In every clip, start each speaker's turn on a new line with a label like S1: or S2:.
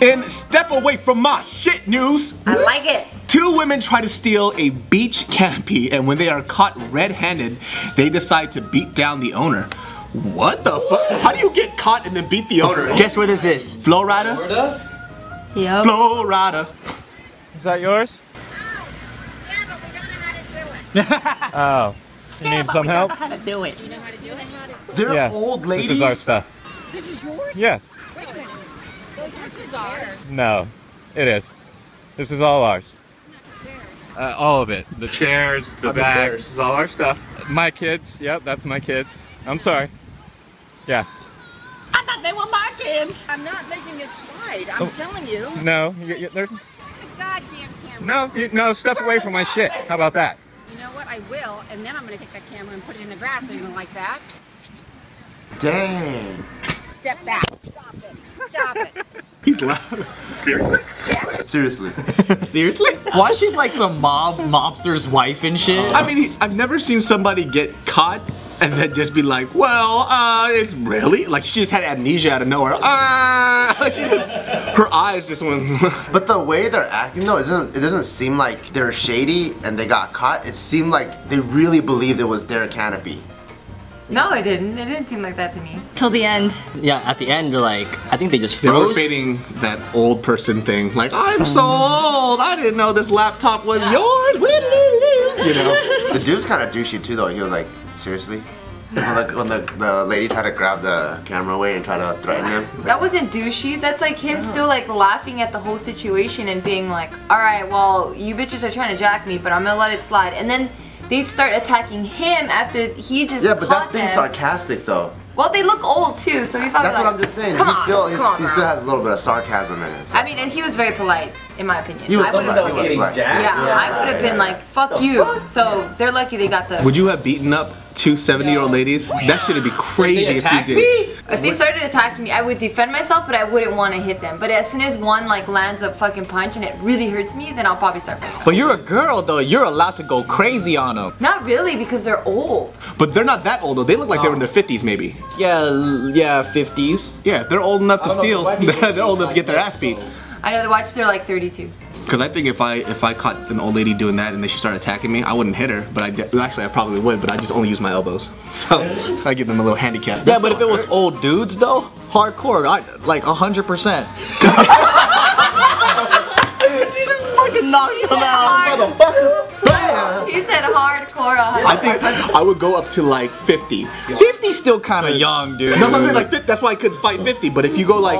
S1: In Step Away From My Shit news,
S2: I like it.
S1: 2 women try to steal a beach canopy, and when they are caught red-handed, they decide to beat down the owner. What the fuck? How do you get caught and then beat the owner?
S3: Guess what is this?
S1: Florida?
S2: Yep.
S1: Florida.
S4: Is that yours?
S5: Yeah, but we don't know how to do it.
S4: Oh. You need some help?
S2: How to do it.
S5: Do you know how to do it?
S1: They're
S4: Yeah.
S1: old ladies.
S4: This is our stuff.
S5: This is yours?
S4: Yes.
S5: Wait a minute. Well, this is ours.
S4: No. It is. This is all ours. All of it. The chairs, the bag. This is all our stuff. My kids. Yep, that's my kids. I'm sorry. Yeah.
S2: I thought they were my kids.
S5: I'm not making it slide. I'm telling you.
S4: No. There's.
S5: The goddamn camera.
S4: No. No. Step away from my shit. How about that?
S5: You know what? I will, and then I'm going to take that camera and put it in the grass. Are you going to like that?
S1: Dang.
S5: Step back. Stop it. Stop it.
S1: He's loud. Seriously?
S3: Seriously.
S6: Seriously? Why she's like some mobster's wife and shit?
S1: I mean, I've never seen somebody get caught and then just be like, well, it's really? Like she just had amnesia out of nowhere. Like she just, her eyes just went.
S3: But the way they're acting though, it doesn't seem like they're shady and they got caught. It seemed like they really believed it was their canopy.
S2: No, it didn't. It didn't seem like that to me.
S7: Till the end.
S6: Yeah, at the end, they're like, I think they just
S1: They
S6: froze.
S1: were fading that old person thing. Like, I'm so old, I didn't know this laptop was yours. You know?
S3: The dude's kind of douchey too though. He was like, seriously? When the lady tried to grab the camera away and try to threaten him.
S2: That wasn't douchey. That's like him still like laughing at the whole situation and being like, alright, well, you bitches are trying to jack me, but I'm gonna let it slide. And then they start attacking him after he just
S3: Yeah, but that's being
S2: them.
S3: sarcastic though.
S2: Well, they look old too, so he's probably
S3: That's
S2: like,
S3: what I'm just saying.
S2: Come
S3: He
S2: on,
S3: still
S2: bro."
S3: has a little bit of sarcasm in it.
S2: I mean, and he was very polite, in my opinion.
S3: He was
S2: I would've-
S3: polite. He was polite.
S2: Yeah, I would have been like, fuck you. So they're lucky they got the...
S1: Would you have beaten up 2 70-year-old ladies? That shit'd be crazy if you did.
S2: If they started attacking me, I would defend myself, but I wouldn't want to hit them. But as soon as one like lands a fucking punch and it really hurts me, then I'll probably start fighting.
S6: But you're a girl though, you're allowed to go crazy on them.
S2: Not really, because they're old.
S1: But they're not that old though. They look like they were in their 50s maybe.
S6: Yeah, 50s.
S1: Yeah, they're old enough to steal. They're old enough to get their ass beat.
S2: I know the watch they're like 32.
S1: Because I think if I caught an old lady doing that and then she started attacking me, I wouldn't hit her. But actually I probably would. But I just only use my elbows, so I give them a little handicap.
S6: Yeah, but if it was old dudes though, hardcore, like 100%. You just fucking knocked them out, motherfucker.
S2: He said hardcore.
S1: I think I would go up to like 50.
S6: 50's still kind of young, dude.
S1: No, I'm saying like 50, that's why I couldn't fight 50. But if you go like,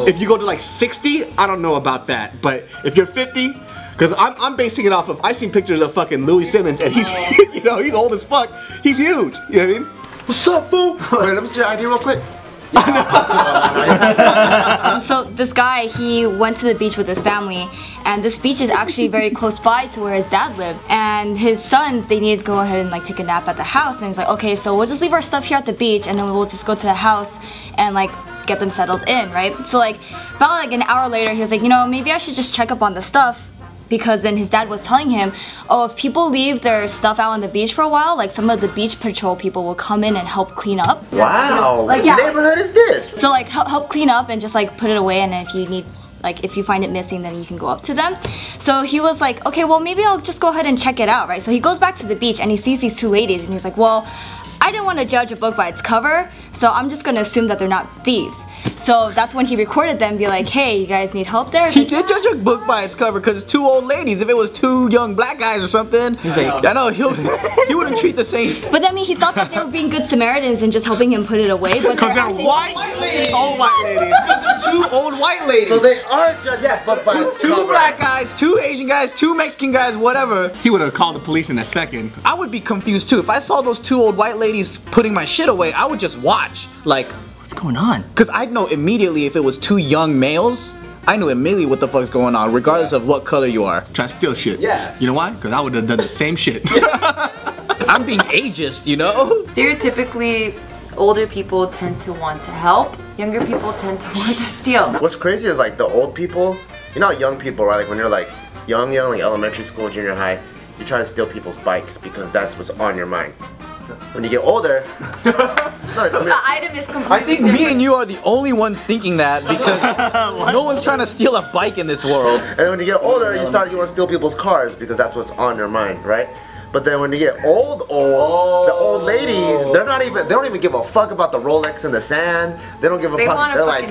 S1: if you go to like 60, I don't know about that. But if you're 50, because I'm basing it off of, I seen pictures of fucking Louis Simmons and he's, you know, he's old as fuck. He's huge. You know what I mean? What's up, fool?
S3: Wait, let me see your ID real quick.
S7: So this guy, he went to the beach with his family, and this beach is actually very close by to where his dad lived. And his sons, they needed to go ahead and like take a nap at the house. And he's like, okay, so we'll just leave our stuff here at the beach, and then we'll just go to the house and like get them settled in, right? So like about like an hour later, he was like, you know, maybe I should just check up on the stuff. Because then his dad was telling him, oh, if people leave their stuff out on the beach for a while, like some of the beach patrol people will come in and help clean up.
S3: Wow,
S7: like,
S3: what neighborhood is this?
S7: So like help clean up and just like put it away, and then if you need, like if you find it missing, then you can go up to them. So he was like, okay, well maybe I'll just go ahead and check it out, right? So he goes back to the beach and he sees these 2 ladies and he's like, well, I didn't want to judge a book by its cover, so I'm just gonna assume that they're not thieves. So that's when he recorded them, be like, hey, you guys need help there?
S6: He did judge a book by its cover because it's 2 old ladies. If it was 2 young black guys or something, he's like, I know, he wouldn't treat the same.
S7: But I mean, he thought that they were being good Samaritans and just helping him put it away. But
S1: Because they're white ladies. Old white ladies. 2 old white ladies.
S3: So they are judged, yeah, but by its
S6: 2
S3: cover.
S6: black guys, 2 Asian guys, 2 Mexican guys, whatever.
S1: He would have called the police in a second.
S6: I would be confused too. If I saw those 2 old white ladies putting my shit away, I would just watch. Like, what's going on? Because I'd know immediately if it was 2 young males, I knew immediately what the fuck's going on, regardless of what color you are.
S1: Try to steal shit.
S3: Yeah.
S1: You know why? Because I would have done the same shit.
S6: I'm being ageist, you know?
S2: Stereotypically, older people tend to want to help. Younger people tend to want to steal.
S3: What's crazy is like the old people, you know how young people, right? Like when you're like young, like elementary school, junior high, you try to steal people's bikes because that's what's on your mind. When you get older,
S2: The item is completely
S6: I think me and you are the only ones thinking that because no one's trying to steal a bike in this world.
S3: And when you get older, you want to steal people's cars because that's what's on your mind, right? But then when you get old, the old ladies, they don't even give a fuck about the Rolex in the sand. They don't give a fuck. They're like,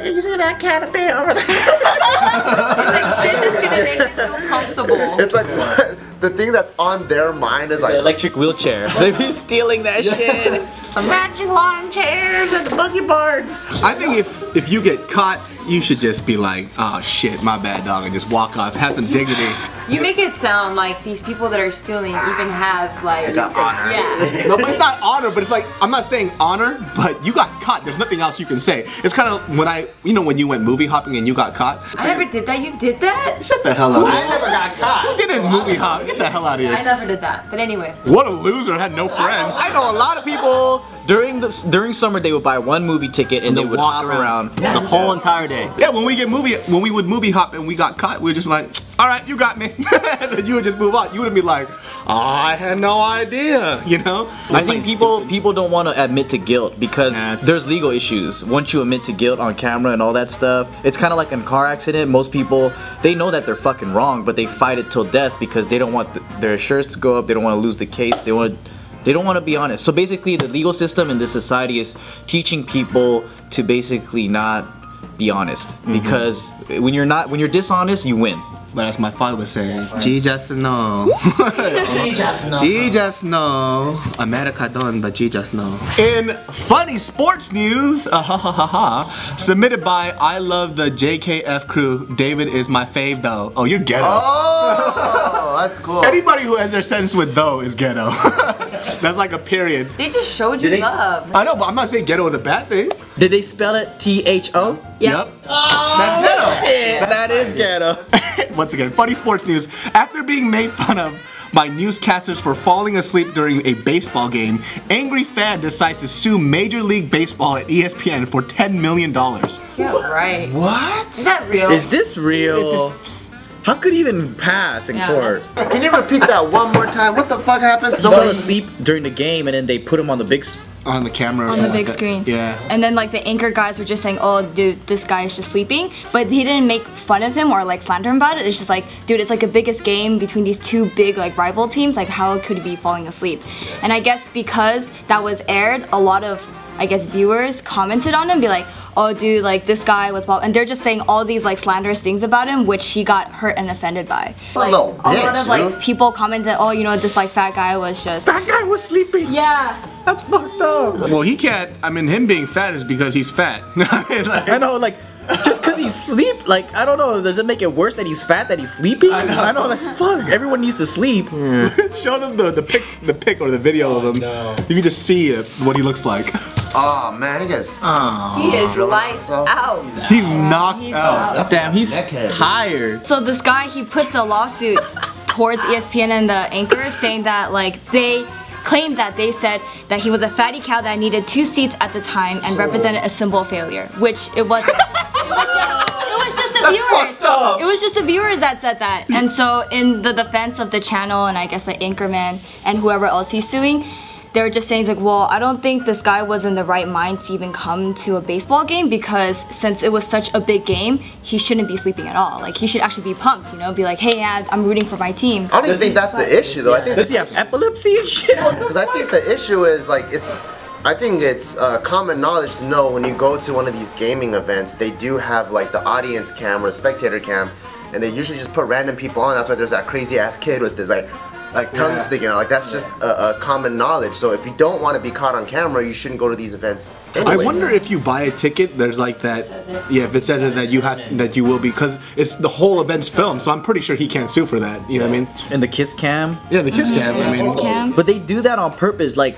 S3: you see that canopy over there?
S2: It's like shit that's gonna make them feel comfortable.
S3: It's like what? The thing that's on their mind is like
S6: The electric wheelchair. They be stealing that shit.
S3: matching lawn chairs and the buggy boards.
S1: I think if you get caught, you should just be like, oh shit, my bad, dog, and just walk off. Have some dignity.
S2: You make it sound like these people that are stealing even have like
S3: honor.
S2: Yeah.
S1: No, but it's not honor, but it's like, I'm not saying honor, but you got caught. There's nothing else you can say. It's kind of when you went movie hopping and you got caught.
S2: I never did that. You did that?
S1: Shut the hell up.
S6: I never got caught.
S1: Who didn't movie hop? Get the hell out of here.
S2: I never did that. But anyway.
S1: What a loser, had no friends.
S6: I know a lot of people during summer they would buy one movie ticket and they would hop around
S8: the whole entire day.
S1: Yeah, when we would movie hop and we got caught, we were just like, all right, you got me. And then you would just move on. You wouldn't be like, oh, I had no idea, you know?
S6: I think people don't want to admit to guilt because there's legal issues. Once you admit to guilt on camera and all that stuff, it's kind of like in a car accident. Most people, they know that they're fucking wrong, but they fight it till death because they don't want their insurance to go up. They don't want to lose the case. They don't want to be honest. So basically, the legal system in this society is teaching people to basically not be honest because when you're dishonest, you win.
S1: But as my father would say, G just know. G just know. America done, but G just know. In funny sports news, submitted by I love the JKF crew. David is my fave though. Oh, you're ghetto.
S3: Oh, that's cool.
S1: Anybody who has their sentence with though is ghetto. That's like a period.
S2: They just showed you love.
S1: I know, but I'm not saying ghetto is a bad thing.
S6: Did they spell it T-H-O?
S1: Yep. That's ghetto.
S6: That is ghetto.
S1: Once again, funny sports news. After being made fun of by newscasters for falling asleep during a baseball game, angry fan decides to sue Major League Baseball at ESPN for $10 million.
S2: Yeah, right.
S6: What?
S2: Is that real?
S6: Is this real? How could he even pass in court?
S3: Can you repeat that one more time? What the fuck happened?
S6: He fell asleep during the game and then they put him on the big
S1: on the camera or
S7: on
S1: something
S7: the big
S1: like
S7: screen.
S1: Yeah.
S7: And then like the anchor guys were just saying, oh dude, this guy is just sleeping. But he didn't make fun of him or like slander him about it. It's just like, dude, it's like the biggest game between these two big like rival teams. Like how could he be falling asleep? And I guess because that was aired, a lot of viewers commented on him, be like, oh dude, like this guy was and they're just saying all these like slanderous things about him, which he got hurt and offended by. Like, a lot of like people commented, oh, you know, this like fat guy was just.
S1: That guy was sleeping.
S7: Yeah.
S1: That's fucked up. Well, he can't. I mean, him being fat is because he's fat.
S6: I know, like. Just because he's sleep, like, I don't know, does it make it worse that he's fat, that he's sleeping? I know, that's fuck. Everyone needs to sleep.
S1: Show them the pic or the video of him. No. You can just see what he looks like.
S3: Oh man, he is
S2: lights out.
S1: He's knocked out.
S6: Damn, he's tired.
S7: So this guy, he puts a lawsuit towards ESPN and the anchors saying that like they claimed that they said that he was a fatty cow that needed 2 seats at the time and represented a symbol of failure, which it wasn't. It was just the viewers. It was just the viewers that said that. And so in the defense of the channel and I guess the anchorman and whoever else he's suing, they were just saying like, well, I don't think this guy was in the right mind to even come to a baseball game because since it was such a big game, he shouldn't be sleeping at all. Like he should actually be pumped, you know, be like, hey, I'm rooting for my team.
S3: I don't even think that's the issue though. I think
S6: does he have epilepsy and shit?
S3: Because I think the issue is like I think it's common knowledge to know when you go to one of these gaming events, they do have like the audience cam or the spectator cam, and they usually just put random people on. That's why there's that crazy ass kid with this like tongue sticking out. Like that's just a common knowledge. So if you don't want to be caught on camera, you shouldn't go to these events anyways.
S1: I wonder if you buy a ticket, there's like that. Yeah, if it says it that you will be, because it's the whole event's filmed. So I'm pretty sure he can't sue for that. You know what I mean?
S6: And the kiss cam.
S1: Yeah, the kiss cam. I mean,
S6: but they do that on purpose. Like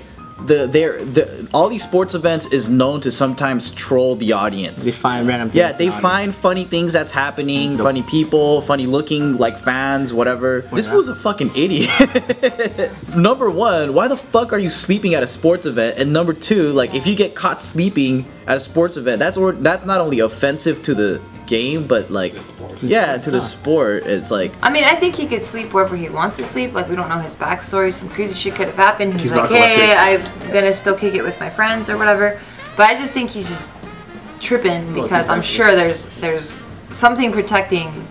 S6: all these sports events is known to sometimes troll the audience.
S8: They find random things.
S6: Yeah, they find funny things that's happening, funny people, funny looking like fans, whatever. This fool's a fucking idiot. Number one, why the fuck are you sleeping at a sports event? And number two, like if you get caught sleeping at a sports event, that's not only offensive to the game, but like, yeah, to the sport, it's like.
S2: I mean, I think he could sleep wherever he wants to sleep. Like, we don't know his backstory. Some crazy shit could have happened. He's like, hey, I'm gonna still kick it with my friends or whatever. But I just think he's just tripping because I'm sure there's something protecting.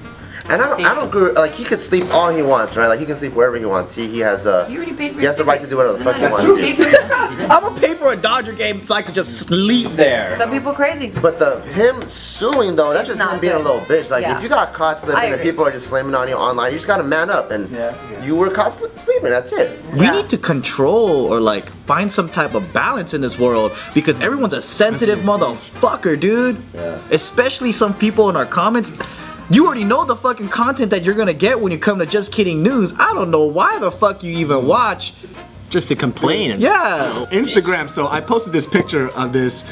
S3: And I don't agree. Like, he could sleep all he wants, right? Like, he can sleep wherever he wants. He has a.
S2: He already paid for
S3: he has the right to do whatever the fuck he wants to.
S6: I'm gonna pay for a Dodger game so I could just sleep there.
S2: Some people crazy.
S3: But him suing though, that's just him being a little bitch. Like, if you got caught sleeping and people are just flaming on you online, you just gotta man up. And you were caught sleeping. That's it.
S6: We need to control or like find some type of balance in this world because everyone's a sensitive motherfucker, dude. Especially some people in our comments. You already know the fucking content that you're gonna get when you come to Just Kidding News. I don't know why the fuck you even watch.
S8: Just to complain.
S1: Yeah. Instagram. So I posted this picture of this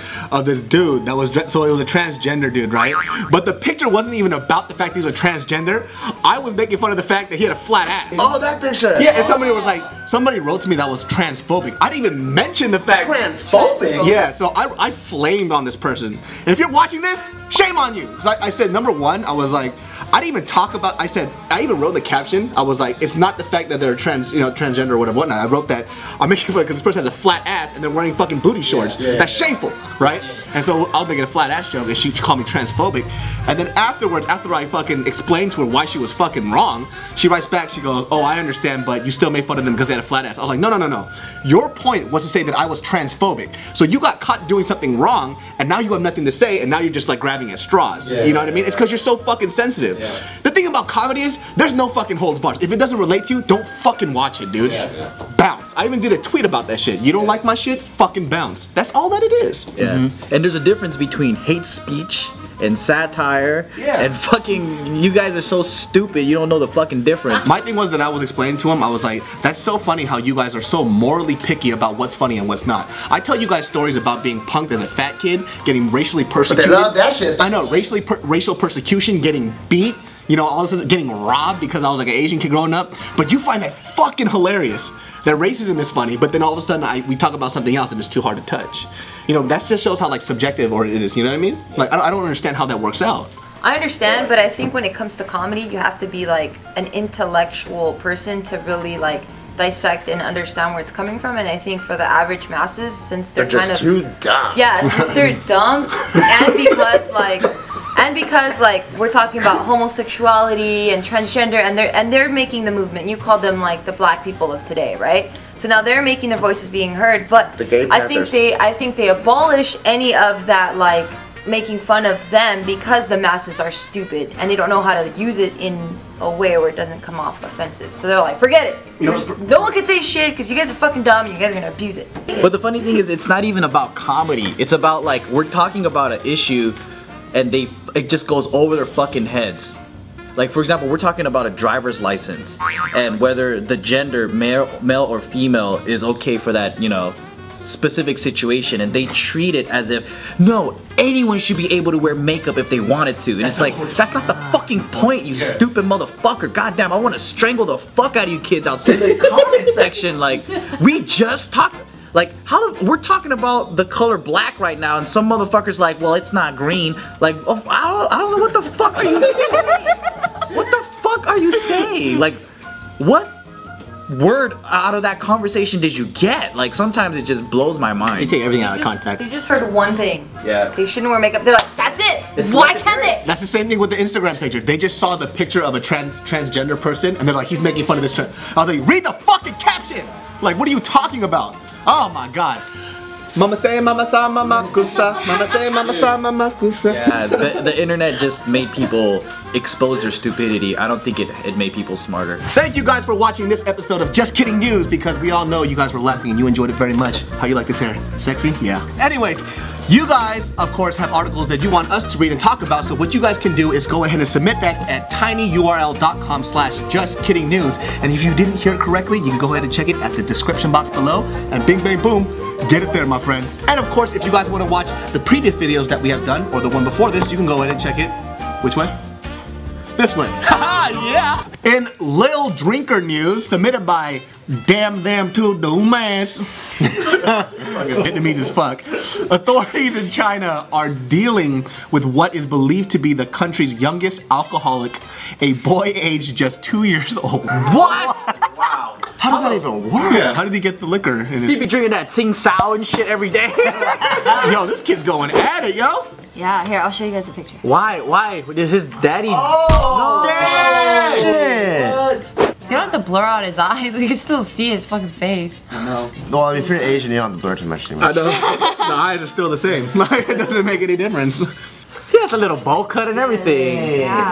S1: dude that was so it was a transgender dude, right? But the picture wasn't even about the fact he was a transgender. I was making fun of the fact that he had a flat ass.
S3: Oh, that picture.
S1: Yeah, and somebody was like, somebody wrote to me that was transphobic. I didn't even mention the fact.
S3: Transphobic?
S1: Yeah. So I flamed on this person. And if you're watching this, shame on you. Because I said, number one, I was like, I didn't even talk about. I even wrote the caption. I was like, it's not the fact that they're transgender or whatnot. I wrote that I'm making fun because this person has a flat ass and they're wearing fucking booty shorts. That's shameful, right? And so I'll make it a flat ass joke and she called me transphobic. And then afterwards, after I fucking explained to her why she was fucking wrong, she writes back. She goes, "Oh, I understand, but you still made fun of them because they had a flat ass." I was like, no. Your point was to say that I was transphobic. So you got caught doing something wrong, and now you have nothing to say, and now you're just like grabbing at straws. You know what I mean? It's because you're so fucking sensitive. The thing about comedy is, there's no fucking holds bars. If it doesn't relate to you, don't fucking watch it, dude. Bounce. I even did a tweet about that shit. You don't like my shit? Fucking bounce. That's all that it is.
S6: And there's a difference between hate speech and satire and fucking, you guys are so stupid, you don't know the fucking difference.
S1: My thing was that I was explaining to him, I was like, that's so funny how you guys are so morally picky about what's funny and what's not. I tell you guys stories about being punked as a fat kid, getting racially persecuted.
S3: They love that shit.
S1: I know, racial persecution, getting beat, you know, all of a sudden getting robbed because I was like an Asian kid growing up. But you find that fucking hilarious. That racism is funny, but then all of a sudden we talk about something else and it's too hard to touch. You know, that just shows how like subjective or it is, you know what I mean? Like, I don't understand how that works out.
S2: I understand, but I think when it comes to comedy, you have to be like an intellectual person to really like dissect and understand where it's coming from. And I think for the average masses, since they're kind
S3: just
S2: of
S3: too dumb.
S2: Yeah, since they're dumb, and because like we're talking about homosexuality and transgender, and they're making the movement. You call them like the black people of today, right? So now they're making their voices being heard, but
S3: the gay Panthers.
S2: I think they abolish any of that like making fun of them because the masses are stupid and they don't know how to use it in a way where it doesn't come off offensive. So they're like, forget it. No one can say shit because you guys are fucking dumb and you guys are gonna abuse it.
S6: But the funny thing is, it's not even about comedy. It's about like, we're talking about an issue and it just goes over their fucking heads. Like, for example, we're talking about a driver's license and whether the gender, male or female, is okay for that, you know, specific situation, and they treat it as if, no, anyone should be able to wear makeup if they wanted to. And it's like, that's not the fucking point, you stupid motherfucker. Goddamn, I want to strangle the fuck out of you kids outside the comment section. Like, we just talked. Like, we're talking about the color black right now, and some motherfuckers like, well, it's not green. Like, oh, I don't know what the fuck are you saying? What the fuck are you saying? Like, what word out of that conversation did you get? Like, sometimes it just blows my mind.
S8: You take everything out of context.
S2: They just heard one thing.
S6: Yeah.
S2: They shouldn't wear makeup. They're like, that's it. Why can't they?
S1: That's the same thing with the Instagram picture. They just saw the picture of a transgender person, and they're like, he's making fun of this trans. I was like, read the fucking caption. Like, what are you talking about? Oh my god. Mama say, mama sa, mama gusta. Mama say, mama sa, mama gusta.
S6: Yeah, the internet just made people expose their stupidity. I don't think it made people smarter.
S1: Thank you guys for watching this episode of Just Kidding News, because we all know you guys were laughing and you enjoyed it very much. How you like this hair? Sexy? Yeah. Anyways, you guys, of course, have articles that you want us to read and talk about, so what you guys can do is go ahead and submit that at tinyurl.com/justkittingnews. And if you didn't hear it correctly, you can go ahead and check it at the description box below, and bing bang boom, get it there, my friends. And of course, if you guys want to watch the previous videos that we have done, or the one before this, you can go ahead and check it. Which way? This one.
S6: Yeah.
S1: In Lil Drinker news, submitted by Damn Them to Dumas. Vietnamese as fuck. Authorities in China are dealing with what is believed to be the country's youngest alcoholic, a boy aged just 2 years old.
S6: What?
S3: Wow. How does that even work?
S1: Yeah, how did he get the liquor in his...
S6: He be drinking that Sing Sao and shit every day.
S1: Yo, this kid's going at it, yo.
S7: Yeah, here, I'll show you guys a picture.
S6: Why? Is his daddy?
S3: Oh!
S6: No.
S3: Shit!
S2: You don't have to blur out his eyes. We can still see his fucking face.
S3: No, I mean, if you're Asian, you don't have to blur too much.
S1: I know. The eyes are still the same. It doesn't make any difference.
S6: He has a little bowl cut and everything.
S7: Yeah.